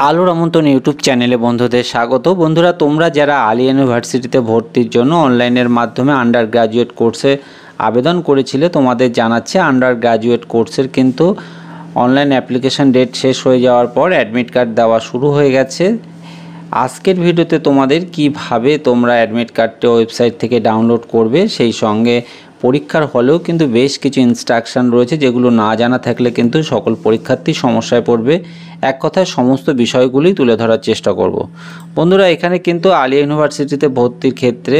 আলোর আমন্ত্রণ ইউটিউব চ্যানেলে বন্ধুদের স্বাগত। বন্ধুরা, তোমরা যারা আলী ইউনিভার্সিটিতে ভর্তির জন্য অনলাইনের মাধ্যমে আন্ডার গ্র্যাজুয়েট কোর্সে আবেদন করেছিলে, তোমাদের জানাচ্ছে আন্ডার গ্র্যাজুয়েট কোর্সের কিন্তু অনলাইন অ্যাপ্লিকেশন ডেট শেষ হয়ে যাওয়ার পর অ্যাডমিট কার্ড দেওয়া শুরু হয়ে গেছে। আজকের ভিডিওতে তোমাদের কিভাবে তোমরা অ্যাডমিট কার্ডটা ওয়েবসাইট থেকে ডাউনলোড করবে, সেই সঙ্গে পরীক্ষার হলেও কিন্তু বেশ কিছু ইনস্ট্রাকশান রয়েছে যেগুলো না জানা থাকলে কিন্তু সকল পরীক্ষার্থী সমস্যায় পড়বে। এক কথায় সমস্ত বিষয়গুলি তুলে ধরার চেষ্টা করব। বন্ধুরা, এখানে কিন্তু আলী ইউনিভার্সিটিতে ভর্তির ক্ষেত্রে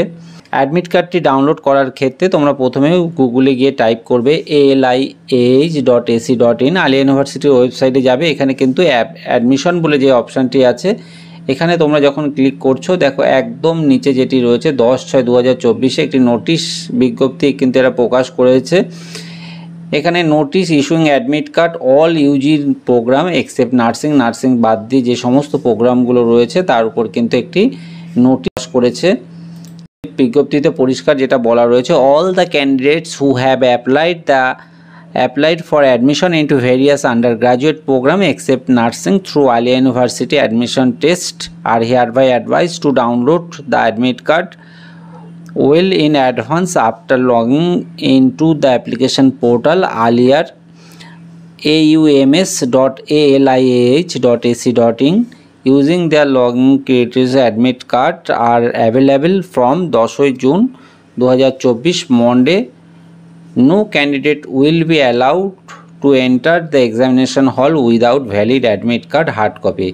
অ্যাডমিট কার্ডটি ডাউনলোড করার ক্ষেত্রে তোমরা প্রথমে গুগলে গিয়ে টাইপ করবে aliah.ac.in। আলী ইউনিভার্সিটির ওয়েবসাইটে যাবে। এখানে কিন্তু অ্যাডমিশন বলে যে অপশানটি আছে, এখানে তোমরা যখন ক্লিক করছো, দেখো একদম নিচে যেটি রয়েছে 10/6/2024 একটি নোটিশ বিজ্ঞপ্তি কিন্তু এরা প্রকাশ করেছে। এখানে notice issuing admit card all UG programme except nursing বাদ দিয়ে যে সমস্ত প্রোগ্রামগুলো রয়েছে তার উপর কিন্তু একটি নোটিশ করেছে। বিজ্ঞপ্তিতে পরিষ্কার যেটা বলা রয়েছে, all the candidates who have applied for admission into various undergraduate program except nursing through Alia University admission test are hereby advised to download the admit card well in advance after logging into the application portal aliar aums.aliah.ac.in using their login credentials. Admit card are available from 10 June 2024 Monday. No candidate will be allowed to enter the examination hall without valid admit card hard copy।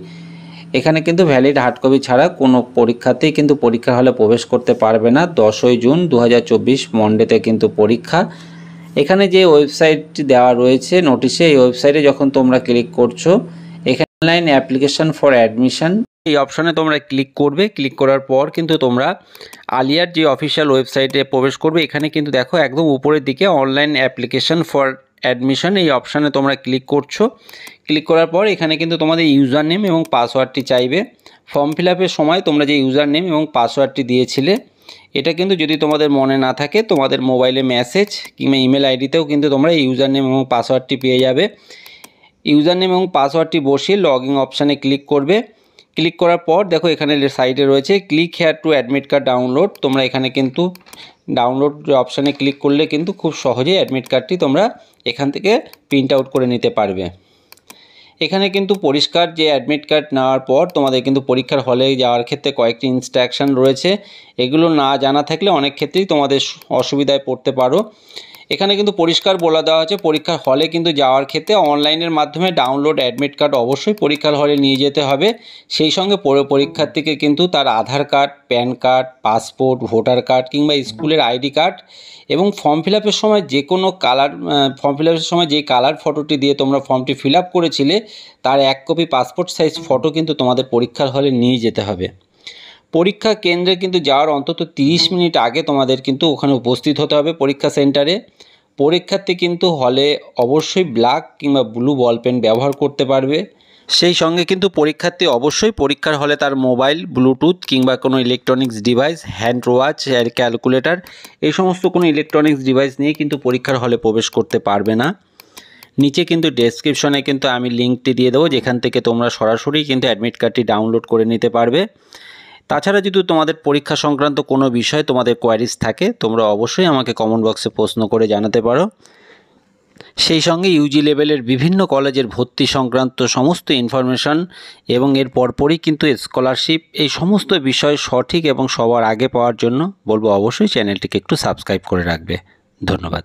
এখানে কিন্তু valid hard copy ছাড়া কোনো পরীক্ষাতেই কিন্তু পরীক্ষা হলে প্রবেশ করতে পারবে না। 10 জুন 2024 মন্ডেতে কিন্তু পরীক্ষা। এখানে যে ওয়েবসাইটটি দেওয়া রয়েছে নোটিশে, এই ওয়েবসাইটে যখন তোমরা ক্লিক করছো, এখানে অনলাইন অ্যাপ্লিকেশন ফর অ্যাডমিশন এই অপশানে তোমরা ক্লিক করবে। ক্লিক করার পর কিন্তু তোমরা আলিয়ার যে অফিসিয়াল ওয়েবসাইটে প্রবেশ করবে। এখানে কিন্তু দেখো একদম উপরের দিকে অনলাইন অ্যাপ্লিকেশন ফর অ্যাডমিশন এই অপশানে তোমরা ক্লিক করছো। ক্লিক করার পর এখানে কিন্তু তোমাদের ইউজার নেম এবং পাসওয়ার্ডটি চাইবে। ফর্ম ফিল আপের সময় তোমরা যে ইউজার নেম এবং পাসওয়ার্ডটি দিয়েছিলে, এটা কিন্তু যদি তোমাদের মনে না থাকে, তোমাদের মোবাইলে মেসেজ কিংবা ইমেল আইডিতেও কিন্তু তোমরা এই ইউজার নেম এবং পাসওয়ার্ডটি পেয়ে যাবে। ইউজার নেম এবং পাসওয়ার্ডটি বসিয়ে লগইন অপশানে ক্লিক করবে। ক্লিক করার পর দেখো এখানে সাইডে রয়েছে click here to admit card download. তোমরা এখানে কিন্তু ডাউনলোড অপশানে ক্লিক করলে কিন্তু খুব সহজেই অ্যাডমিট কার্ডটি তোমরা এখান থেকে প্রিন্ট আউট করে নিতে পারবে। এখানে কিন্তু পরিষ্কার যে অ্যাডমিট কার্ড নেওয়ার পর তোমাদের কিন্তু পরীক্ষার হলে যাওয়ার ক্ষেত্রে কয়েকটি ইনস্ট্রাকশান রয়েছে। এগুলো না জানা থাকলে অনেক ক্ষেত্রেই তোমাদের অসুবিধায় পড়তে পারো। এখানে কিন্তু পরিষ্কার বলে দেওয়া আছে, পরীক্ষার হলে কিন্তু যাওয়ার ক্ষেত্রে অনলাইনের মাধ্যমে ডাউনলোড অ্যাডমিট কার্ড অবশ্যই পরীক্ষার হলে নিয়ে যেতে হবে। সেই সঙ্গে পরীক্ষার্থীকে কিন্তু তার Aadhaar card, PAN card, passport, voter card কিংবা স্কুলের আইডি কার্ড এবং ফর্ম ফিল আপের সময় যে কোনো কালার যে কালার ফটোটি দিয়ে তোমরা ফর্মটি ফিল আপ করেছিলে তার 1 কপি পাসপোর্ট সাইজ ফটো কিন্তু তোমাদের পরীক্ষার হলে নিয়ে যেতে হবে। পরীক্ষা কেন্দ্রে কিন্তু যাওয়ার অন্তত 30 মিনিট আগে তোমাদের কিন্তু ওখানে উপস্থিত হতে হবে পরীক্ষা সেন্টারে। পরীক্ষার্থী কিন্তু হলে অবশ্যই ব্ল্যাক কিংবা ব্লু বল পেন ব্যবহার করতে পারবে। সেই সঙ্গে কিন্তু পরীক্ষার্থী অবশ্যই পরীক্ষার হলে তার মোবাইল, ব্লুটুথ কিংবা কোনো electronics device, hand watch, calculator এই সমস্ত কোনো ইলেকট্রনিক্স ডিভাইস নিয়ে কিন্তু পরীক্ষার হলে প্রবেশ করতে পারবে না। নিচে কিন্তু ডেসক্রিপশনে কিন্তু আমি লিঙ্কটি দিয়ে দেবো, যেখান থেকে তোমরা সরাসরি কিন্তু অ্যাডমিট কার্ডটি ডাউনলোড করে নিতে পারবে। তাছাড়া যদি তোমাদের পরীক্ষা সংক্রান্ত কোনো বিষয় তোমাদের কোয়ারিজ থাকে, তোমরা অবশ্যই আমাকে কমেন্ট বক্সে প্রশ্ন করে জানাতে পারো। সেই সঙ্গে ইউজি লেভেলের বিভিন্ন কলেজের ভর্তি সংক্রান্ত সমস্ত ইনফরমেশন এবং এর পরপরই কিন্তু স্কলারশিপ এই সমস্ত বিষয় সঠিক এবং সবার আগে পাওয়ার জন্য বলবো অবশ্যই চ্যানেলটিকে একটু সাবস্ক্রাইব করে রাখবে। ধন্যবাদ।